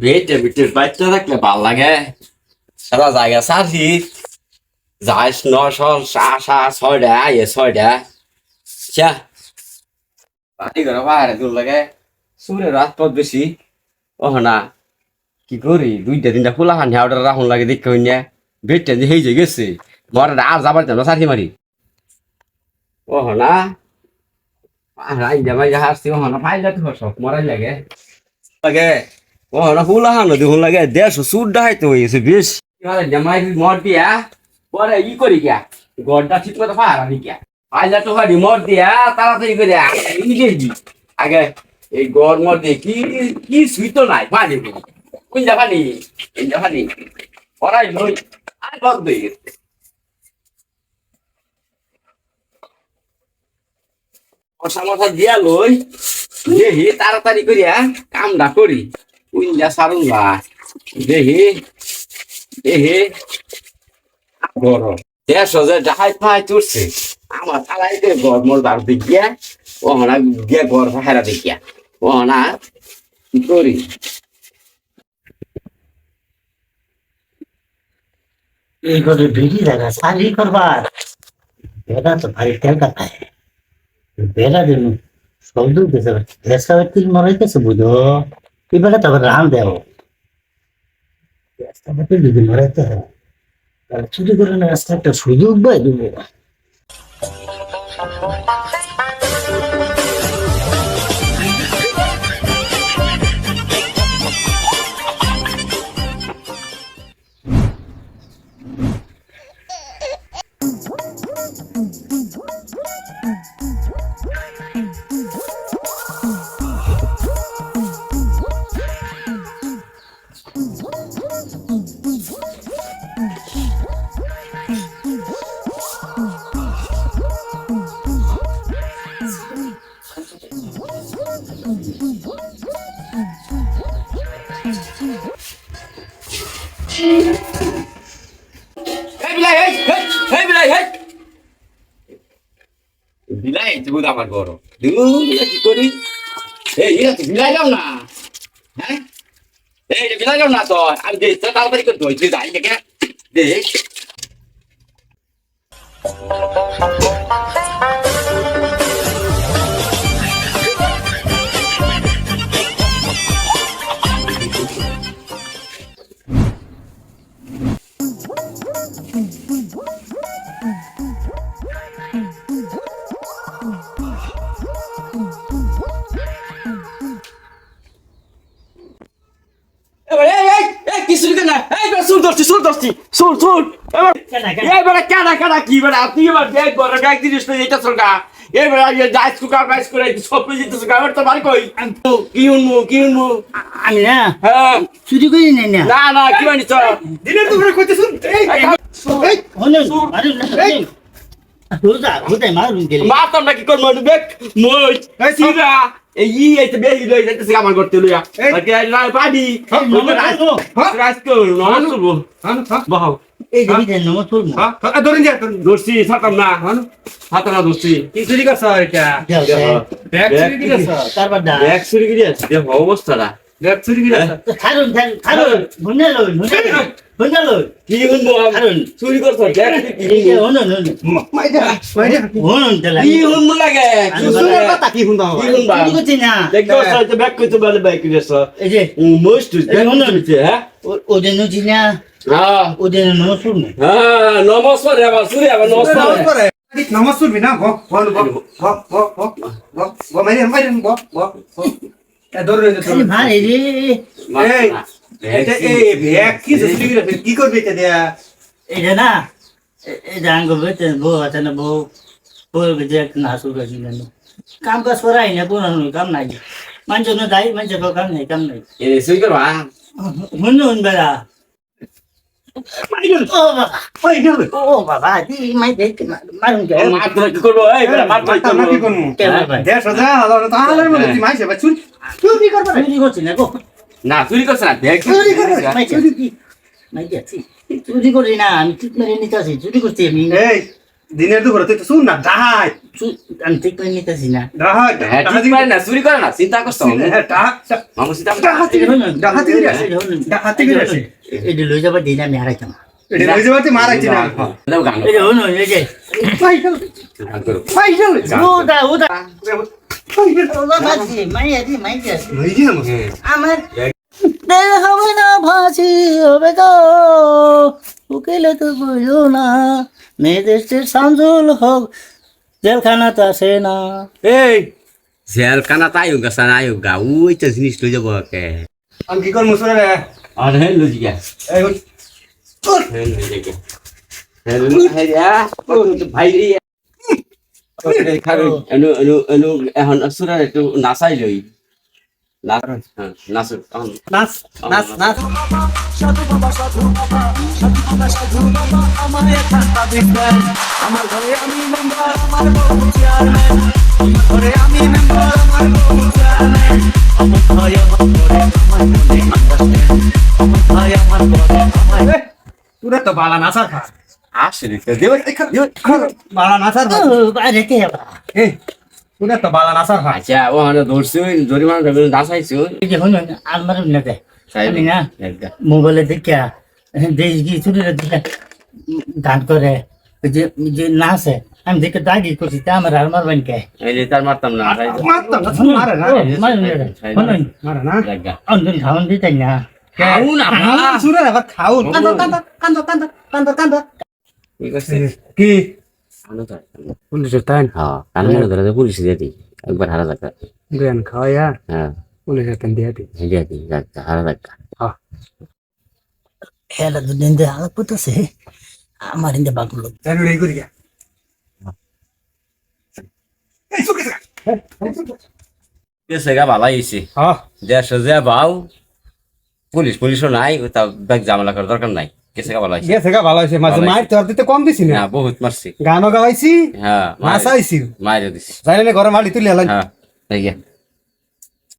বেটে বেটে বাচ্চা থাকলে ভাল লাগে সারা জায়গা সারি যাইস 900 600 ছয়টা চা বাড়ি ঘরে বাইরে দূর লাগে সুরে রাত পথ বেশি ও না কি করি 2টা 3টা খোলা খান অর্ডার রাখুন লাগে দেখে হইনা বেটে যে হয়ে গেছে মরে আর যাবার জন্য সারি মারি ও না রাই যাবাই হাসছি ও না ফাইল তো সব মরাই লাগে লাগে ও না খোলা খান দেখুন লাগে 150 সুট ডাইতে হইছে বেশ জামাই মর দিয়া পরে ই করি গিয়া গড়টা ঠিক মতো পারা নি গিয়া আইলা তো হাড়ি মর দিয়া তাড়াতাড়ি করে ইংরেজি আগে এই গড় মর দিয়ে কি কি সুইতো নাই পানি কোন জাপানি এই জাপানি পড়াই লই আর বন্ধ হয়ে গেছে মশা দিয়া লই দেহি তাড়াতাড়ি করিয়া কামটা করি কোন যা সারুলা দেহি দেহি বড় 100 ডাহাই পাই তুলছে আমার তালাইতে গরমর বার দেখিয়া ও না গিয়া ঘর হারা দেখিয়া ও না কি করি এই করে ভিড়ি জায়গা সারি করবার বেলা তো ভারী টেলকা খায় বেলা দিন শব্দ উঠেছে ভেসা তিল মরাইতেছে বুঝো তুই বেলা তবে রান দেও যদি মরাইতে হয় তাহলে চুরি করে না রাস্তা একটা সুযোগ বাই দেবো বিলাই তুই আমার বড় কি করি এই বিলাই যাও না হ্যাঁ এই বিলাই যাও না তো আমি দেখতে তাড়াতাড়ি করে ধরছি যাই দেখে দেখ কি বেড়া আপনি এবার ব্যাগ বড় ব্যাগ জিনিস এটা সরকা এবার রাইস কুকার রাইস করে সব জিনিস গাওয়ার তো বাড়ি কই কি উনমু আমি না হ্যাঁ চুরি করি নাই না না না কি বানি তো দিনের দুপুরে কইতে শুন এই হনে আরে না রোজা রোজা মারুন গেলে মারতাম না কি কর মন ব্যাগ মই এই সিরা এই এইতে বেহি লই যাইতেছে আমার করতে লইয়া আজকে না পাডি রাইস কর না শুনবো বাহ এই দিদি নমো চলমু হ্যাঁ ধরেন যা দোস্তি সাতাম না সাতানা দোস্তি কি চুরি করছ এটা ব্যাগ চুরি করছ কারবার দা ব্যাগ চুরি করে আছে দেখো অবস্থাটা ব্যাগ চুরি করছ খারুন ভুনে লই কি হইবো খারুন চুরি করছ ব্যাগ এই হন মাইদা হন তেলা কি হইবো লাগে কি শুনে কথা কি হুন দাও কি হইবা চুরি করছি না দেখো সাইতে ব্যাগ কইতে বলে ব্যাগ কইছ এই যে মোস্ট ব্যাগ হইছে হ্যাঁ ওদের নজি না হ্যাঁ ওদের নমো চলমু হ্যাঁ নমস্কার রে বাবা সুরে বাবা নমস্কার নামাজ পড়বি না গো মাইরে গো এ ধরে খালি ভাই রে এই এটা এই ব্যাগ কি চুরি করে কি করবে এটা দেয়া এটা না এই জাঙ্গ বেতে বউ আছে না বউ বেতে না শুরু করে দিলেন কাম কাজ করাই না কোনো কাম নাই মানুষ না যাই মানুষ কাম নাই এ সুই করবা হুন বেড়া ও বাবা দি মাই দেখতে মারুন কে মাত্র কি করব এই মাত্র কি করব দেড়শো টাকা হাজার তাহলে মনে তুই মাইছে বা চুরি করবে চুরি করছি না গো না চুরি করছ না ব্যাগ চুরি করে চুরি কি মাই যাচ্ছি চুরি করি না আমি ঠিক মেরে নিতে আসি চুরি করছি আমি এই দিনের দুপুরে তুই তো শুন না ডাহাই আমি ঠিক করে নিতেছি না ডাহাই হ্যাঁ ঠিক পারে না চুরি করে না চিন্তা করছো মামু চিন্তা ডাহাতি করে আসে ডাহাতি করে আসে এটা লই যাবার দিন আমি হারাইতাম এটা লই যাবাতে মারাইছি না দাও গান এই যে হন এই যে ফাইনাল গান করো ফাইনাল ওদা ওদা ফাইনাল ওদা বাজি মাই আছে লই যা আমাকে আমার দেহ হবে না ফাঁসি হবে তো উকিলে তো বুঝো না মেয়েদের সামজুল হোক জেলখানা তো আসে না এই জেল কানা তাই হোক গাছা নাই হোক গা ওই তো জিনিস লই যাব কে আমি কি করব মুসরে রে আর হে লজি গা এই হে লজি গা হে লজি হে যা ও তো ভাই রে ওই খারু এনু এখন সুরা একটু নাচাই লই নাচ হ্যাঁ নাচ নাচ নাচ নাচ পুরা তো বালা নাচার খা আসলে দেব বালা নাচার খা বাইরে কে হবে এই পুরা তো বালা নাচার খা আচ্ছা ও হন দৌড়ছু জরিমানা দেবে নাচাইছু এই যে হন আমার না দে আমি না একদা মোবাইলে দেখিয়া দেশ গিয়ে ছুটিতে দেখে গান করে ওই যে নাচে আমি দেখে দাগি করছি তা আমার আর মারবেন কে এই যে তার মারতাম না মারতাম না মারে না মারে না জায়গা অন্ধন খাওয়ান দিতেন না খাও না সুরে আবার খাও কান্দো কি করছে কি আনো তো পুলিশের তাই হ্যাঁ কানে মনে ধরে পুলিশ দিয়ে দিই একবার হারা যাক জ্ঞান খাওয়া হ্যাঁ পুলিশের তাই দিয়ে দি দিয়ে দিই যাক হারা যাক হেলা দুদিন দে হালা পুতছে আমার ইন্দে বাগুলো জানি রে করি গা এই সুকে কেসে গা ভালো হইছে হ্যাঁ দেশে যে বাউ পুলিশও নাই তা ব্যাগ ঝামেলা করার দরকার নাই কেসে গা ভালো হইছে গেছে গা ভালো হইছে মাঝে মাইর তোর দিতে কম দিছি না না বহুত মারছি গানও গাওয়াইছি হ্যাঁ নাচাইছি মাইরে দিছি জানি না ঘরে মালি তুলি হেলাই হ্যাঁ এই